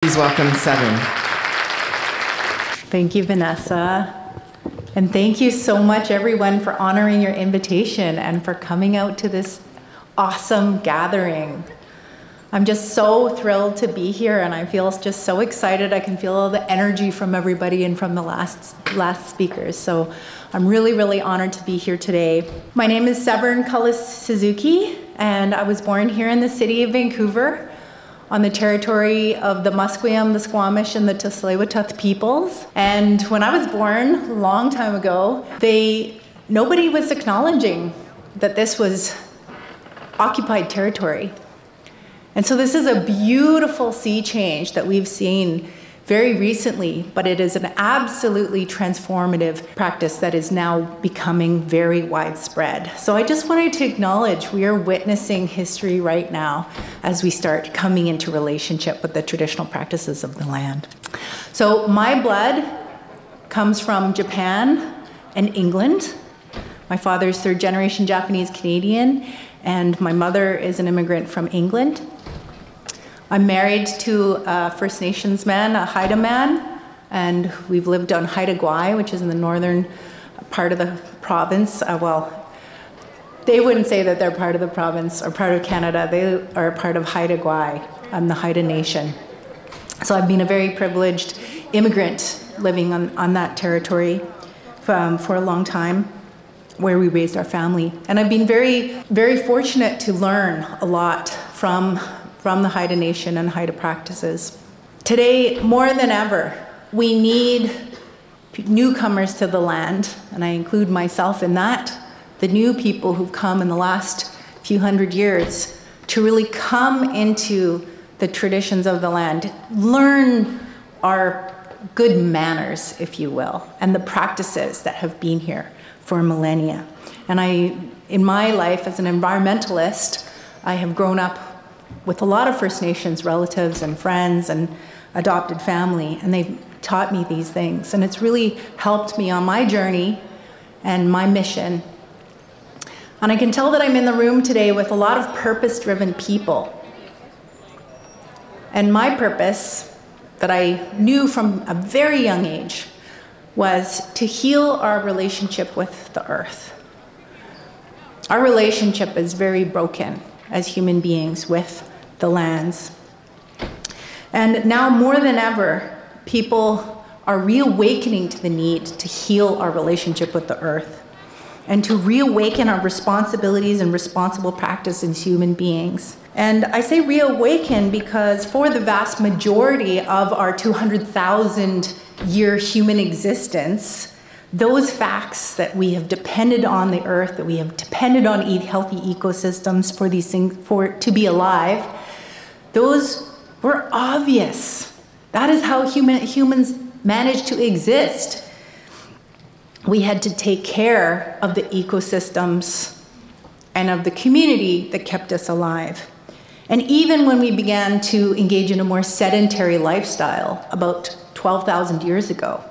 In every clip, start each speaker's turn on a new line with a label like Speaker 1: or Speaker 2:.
Speaker 1: Please welcome Severn.
Speaker 2: Thank you, Vanessa. And thank you so much, everyone, for honoring your invitation and for coming out to this awesome gathering. I'm just so thrilled to be here, and I feel just so excited. I can feel all the energy from everybody and from the last speakers. So I'm really, really honored to be here today. My name is Severn Cullis-Suzuki, and I was born here in the city of Vancouver on the territory of the Musqueam, the Squamish, and the Tsleil-Waututh peoples. And when I was born, a long time ago, nobody was acknowledging that this was occupied territory. And so this is a beautiful sea change that we've seen very recently, but it is an absolutely transformative practice that is now becoming very widespread. So I just wanted to acknowledge we are witnessing history right now as we start coming into relationship with the traditional practices of the land. So my blood comes from Japan and England. My father is third generation Japanese Canadian, and my mother is an immigrant from England. I'm married to a First Nations man, a Haida man, and we've lived on Haida Gwaii, which is in the northern part of the province. Well, they wouldn't say that they're part of the province or part of Canada. They are part of Haida Gwaii, the Haida Nation. So I've been a very privileged immigrant living on that territory for a long time, where we raised our family. And I've been very, very fortunate to learn a lot from the Haida Nation and Haida practices. Today, more than ever, we need newcomers to the land, and I include myself in that, the new people who've come in the last few hundred years to really come into the traditions of the land, learn our good manners, if you will, and the practices that have been here for millennia. And in my life as an environmentalist, I have grown up with a lot of First Nations relatives and friends and adopted family, and they've taught me these things. And it's really helped me on my journey and my mission. And I can tell that I'm in the room today with a lot of purpose-driven people. And my purpose, that I knew from a very young age, was to heal our relationship with the earth. Our relationship is very broken as human beings with the lands. And now more than ever, people are reawakening to the need to heal our relationship with the earth and to reawaken our responsibilities and responsible practice as human beings. And I say reawaken because for the vast majority of our 200,000 year human existence, those facts that we have depended on the earth, that we have depended on healthy ecosystems for these things, to be alive, those were obvious. That is how humans managed to exist. We had to take care of the ecosystems and of the community that kept us alive. And even when we began to engage in a more sedentary lifestyle about 12,000 years ago,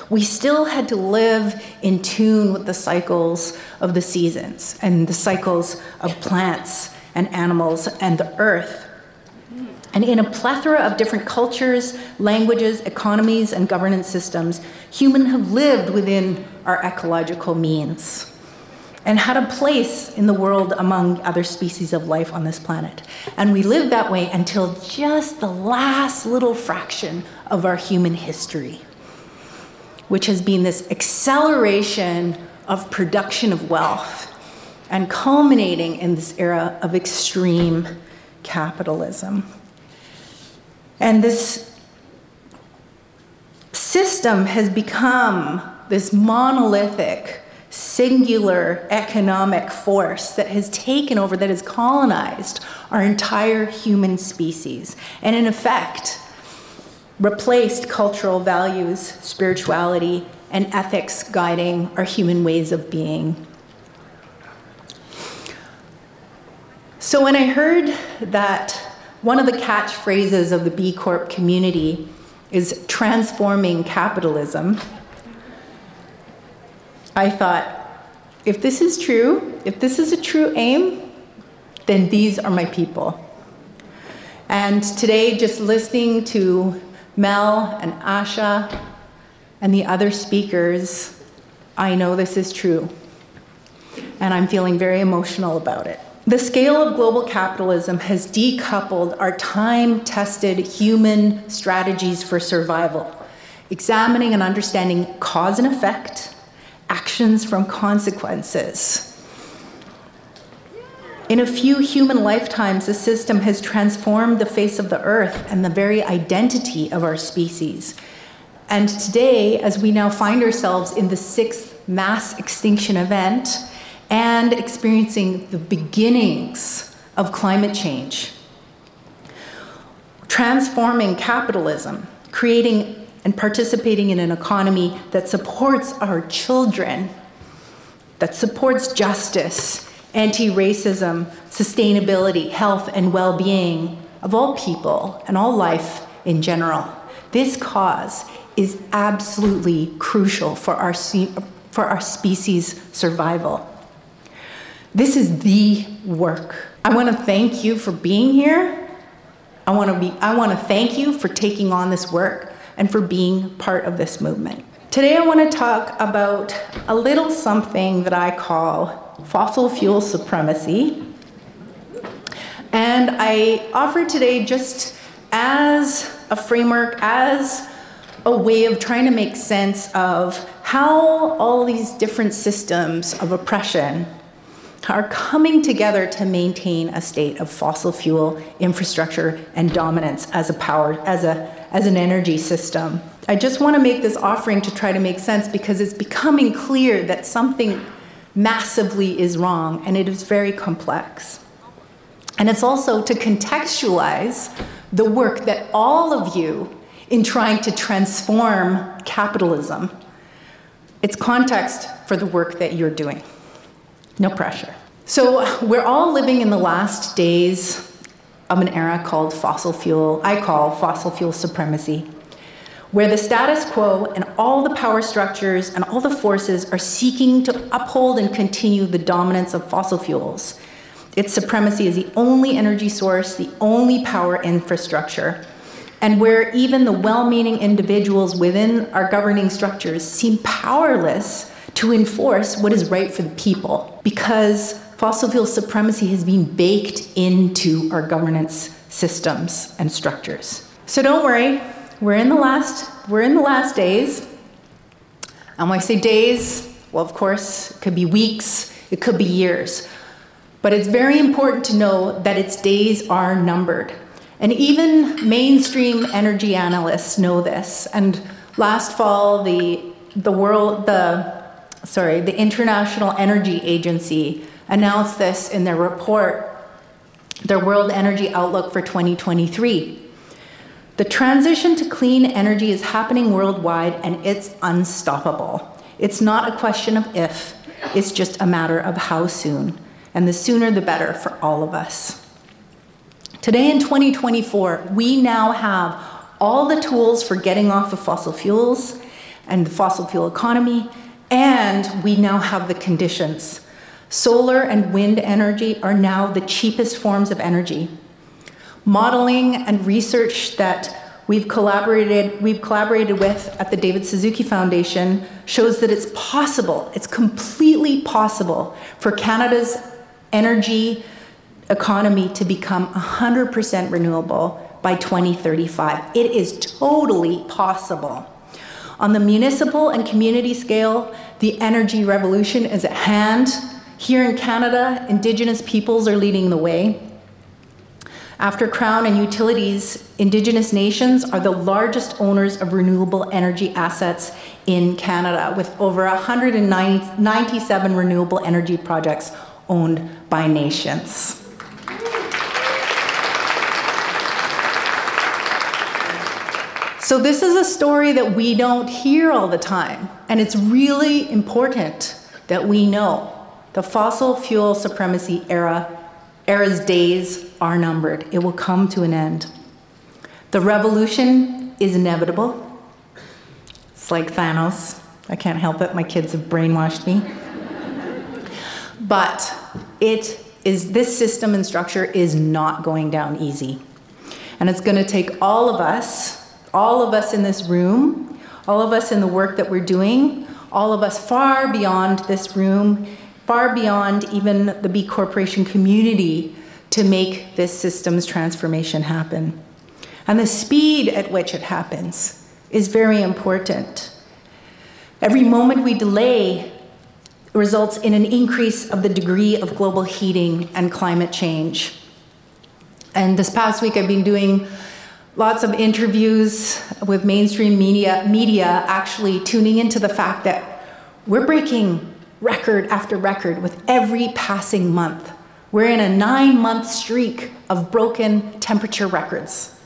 Speaker 2: we still had to live in tune with the cycles of the seasons and the cycles of plants and animals and the earth. And in a plethora of different cultures, languages, economies, and governance systems, humans have lived within our ecological means and had a place in the world among other species of life on this planet. And we lived that way until just the last little fraction of our human history, which has been this acceleration of production of wealth and culminating in this era of extreme capitalism. And this system has become this monolithic, singular economic force that has taken over, that has colonized our entire human species, and in effect, replaced cultural values, spirituality, and ethics guiding our human ways of being. So when I heard that one of the catchphrases of the B Corp community is transforming capitalism, I thought, if this is true, if this is a true aim, then these are my people. And today, just listening to Mel and Asha and the other speakers, I know this is true. And I'm feeling very emotional about it. The scale of global capitalism has decoupled our time-tested human strategies for survival, examining and understanding cause and effect, actions from consequences. In a few human lifetimes, the system has transformed the face of the earth and the very identity of our species. And today, as we now find ourselves in the 6th mass extinction event and experiencing the beginnings of climate change, transforming capitalism, creating and participating in an economy that supports our children, that supports justice, anti-racism, sustainability, health, and well-being of all people and all life in general. This cause is absolutely crucial for our species' survival. This is the work. I want to thank you for being here. I want to thank you for taking on this work and for being part of this movement. Today I want to talk about a little something that I call fossil fuel supremacy. And I offer today just as a framework, as a way of trying to make sense of how all these different systems of oppression are coming together to maintain a state of fossil fuel infrastructure and dominance as an energy system. I just want to make this offering to try to make sense because it's becoming clear that something massively is wrong, and it is very complex. And it's also to contextualize the work that all of you in trying to transform capitalism, it's context for the work that you're doing. No pressure. So we're all living in the last days of an era called I call fossil fuel supremacy, where the status quo and all the power structures and all the forces are seeking to uphold and continue the dominance of fossil fuels. Its supremacy is the only energy source, the only power infrastructure, and where even the well-meaning individuals within our governing structures seem powerless to enforce what is right for the people, because fossil fuel supremacy has been baked into our governance systems and structures. So don't worry, we're in the last days. And when I say days, well, of course, it could be weeks, it could be years. But it's very important to know that its days are numbered. And even mainstream energy analysts know this. And last fall, the International Energy Agency announced this in their report, their World Energy Outlook for 2023. The transition to clean energy is happening worldwide, and it's unstoppable. It's not a question of if, it's just a matter of how soon. And the sooner the better for all of us. Today in 2024, we now have all the tools for getting off of fossil fuels and the fossil fuel economy, and we now have the conditions. Solar and wind energy are now the cheapest forms of energy. Modeling and research that we've collaborated with at the David Suzuki Foundation shows that it's possible, it's completely possible for Canada's energy economy to become 100% renewable by 2035. It is totally possible. On the municipal and community scale, the energy revolution is at hand. Here in Canada, Indigenous peoples are leading the way. After Crown and utilities, Indigenous nations are the largest owners of renewable energy assets in Canada, with over 197 renewable energy projects owned by nations. So this is a story that we don't hear all the time, and it's really important that we know the fossil fuel supremacy era's days are numbered. It will come to an end. The revolution is inevitable. It's like Thanos. I can't help it. My kids have brainwashed me. But this system and structure is not going down easy. And it's going to take all of us in this room, all of us in the work that we're doing, all of us far beyond this room, far beyond even the B Corporation community to make this systems transformation happen. And the speed at which it happens is very important. Every moment we delay results in an increase of the degree of global heating and climate change. And this past week I've been doing lots of interviews with mainstream media actually tuning into the fact that we're breaking record after record with every passing month. We're in a 9-month streak of broken temperature records.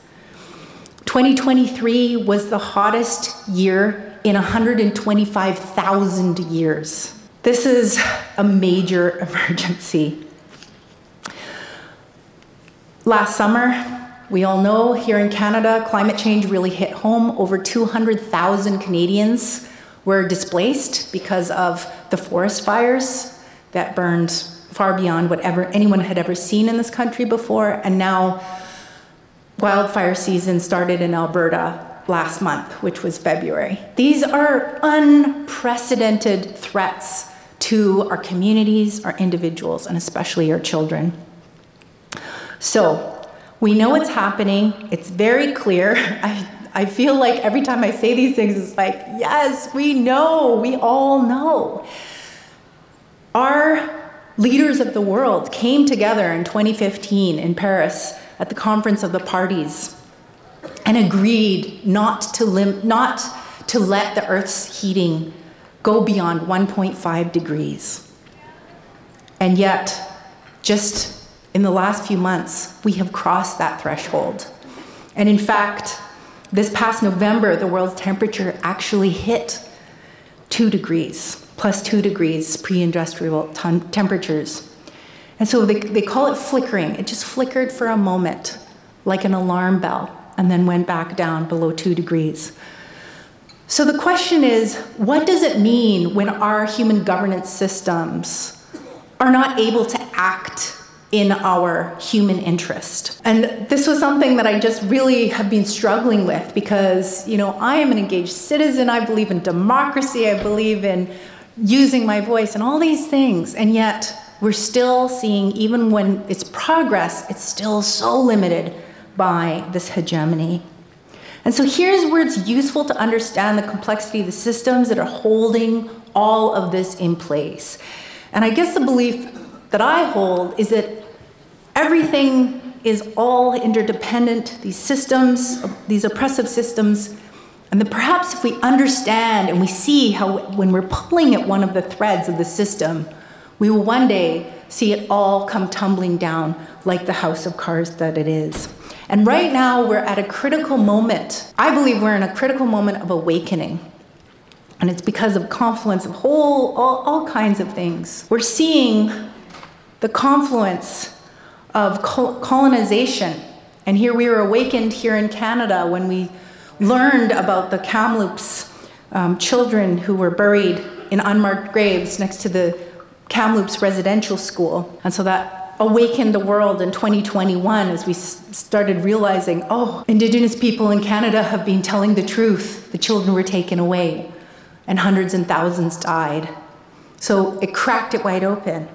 Speaker 2: 2023 was the hottest year in 125,000 years. This is a major emergency. Last summer, we all know here in Canada, climate change really hit home. Over 200,000 Canadians were displaced because of the forest fires that burned far beyond whatever anyone had ever seen in this country before. And now wildfire season started in Alberta last month, which was February. These are unprecedented threats to our communities, our individuals, and especially our children. So we know it's happening. It's very clear. I feel like every time I say these things, it's like, yes, we know, we all know. Our leaders of the world came together in 2015 in Paris at the Conference of the Parties and agreed not to let the Earth's heating go beyond 1.5 degrees. And yet, just in the last few months, we have crossed that threshold. And in fact, this past November, the world's temperature actually hit 2 degrees, plus 2 degrees pre-industrial temperatures. And so they call it flickering. It just flickered for a moment, like an alarm bell, and then went back down below 2 degrees. So the question is, what does it mean when our human governance systems are not able to act in our human interest? And this was something that I just really have been struggling with because, you know, I am an engaged citizen. I believe in democracy. I believe in using my voice and all these things. And yet we're still seeing, even when it's progress, it's still so limited by this hegemony. And so here's where it's useful to understand the complexity of the systems that are holding all of this in place. And I guess the belief that I hold is that everything is all interdependent, these systems, these oppressive systems, and that perhaps if we understand and we see how when we're pulling at one of the threads of the system, we will one day see it all come tumbling down like the house of cards that it is. And right now we're at a critical moment. I believe we're in a critical moment of awakening. And it's because of confluence of all kinds of things. We're seeing the confluence of colonization. And here we were awakened here in Canada when we learned about the Kamloops children who were buried in unmarked graves next to the Kamloops residential school. And so that awakened the world in 2021 as we started realizing, oh, Indigenous people in Canada have been telling the truth. The children were taken away and hundreds and thousands died. So it cracked it wide open.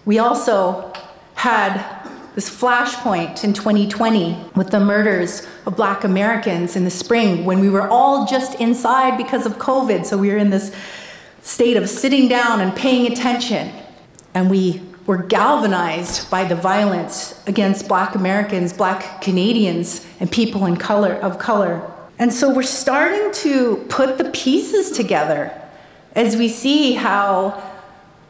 Speaker 2: We also had this flashpoint in 2020 with the murders of Black Americans in the spring when we were all just inside because of COVID. So we were in this state of sitting down and paying attention. And we were galvanized by the violence against Black Americans, Black Canadians, and people of color. And so we're starting to put the pieces together as we see how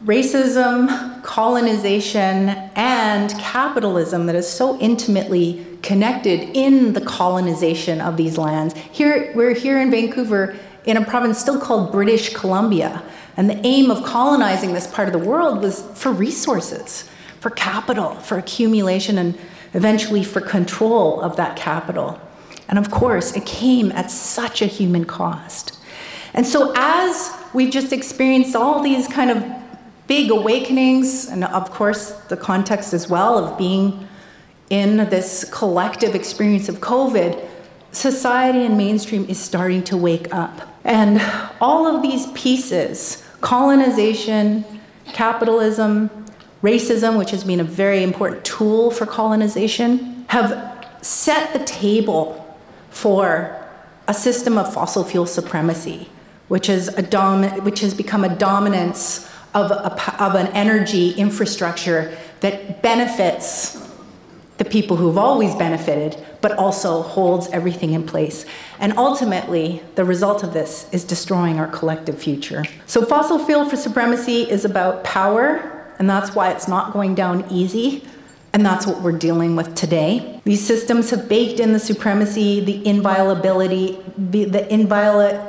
Speaker 2: racism, colonization, and capitalism that is so intimately connected in the colonization of these lands. We're here in Vancouver in a province still called British Columbia. And the aim of colonizing this part of the world was for resources, for capital, for accumulation, and eventually for control of that capital. And of course, it came at such a human cost. And so as we've just experienced all these kind of big awakenings, and of course the context as well of being in this collective experience of COVID, society and mainstream is starting to wake up. And all of these pieces, colonization, capitalism, racism, which has been a very important tool for colonization, have set the table for a system of fossil fuel supremacy, which has become a dominance of an energy infrastructure that benefits the people who've always benefited, but also holds everything in place. And ultimately, the result of this is destroying our collective future. So fossil fuel for supremacy is about power, and that's why it's not going down easy, and that's what we're dealing with today. These systems have baked in the supremacy, the inviolability, the inviolate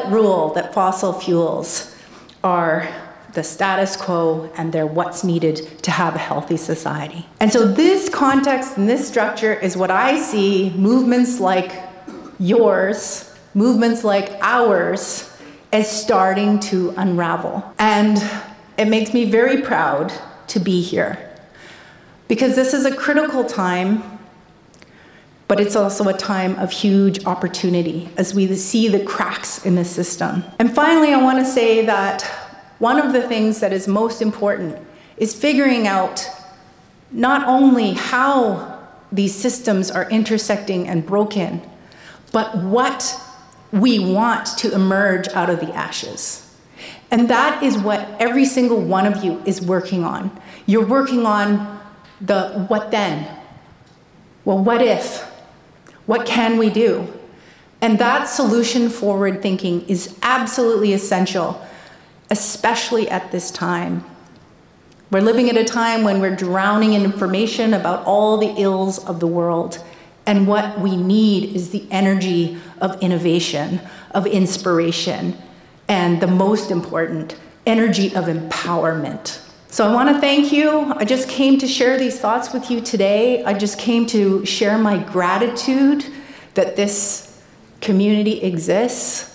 Speaker 2: rule that fossil fuels are the status quo and they're what's needed to have a healthy society. And so this context and this structure is what I see movements like yours, movements like ours, as starting to unravel. And it makes me very proud to be here, because this is a critical time, but it's also a time of huge opportunity as we see the cracks in the system. And finally, I want to say that one of the things that is most important is figuring out not only how these systems are intersecting and broken, but what we want to emerge out of the ashes. And that is what every single one of you is working on. You're working on the what then? Well, what if? What can we do? And that solution forward thinking is absolutely essential, especially at this time. We're living at a time when we're drowning in information about all the ills of the world. And what we need is the energy of innovation, of inspiration, and the most important, energy of empowerment. So I want to thank you. I just came to share these thoughts with you today. I just came to share my gratitude that this community exists.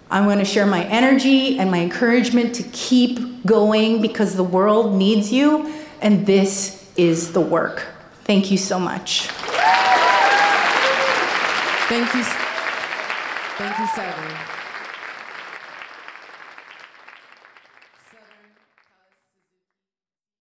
Speaker 2: I'm going to share my energy and my encouragement to keep going, because the world needs you, and this is the work. Thank you so much.
Speaker 1: Thank you, Severn.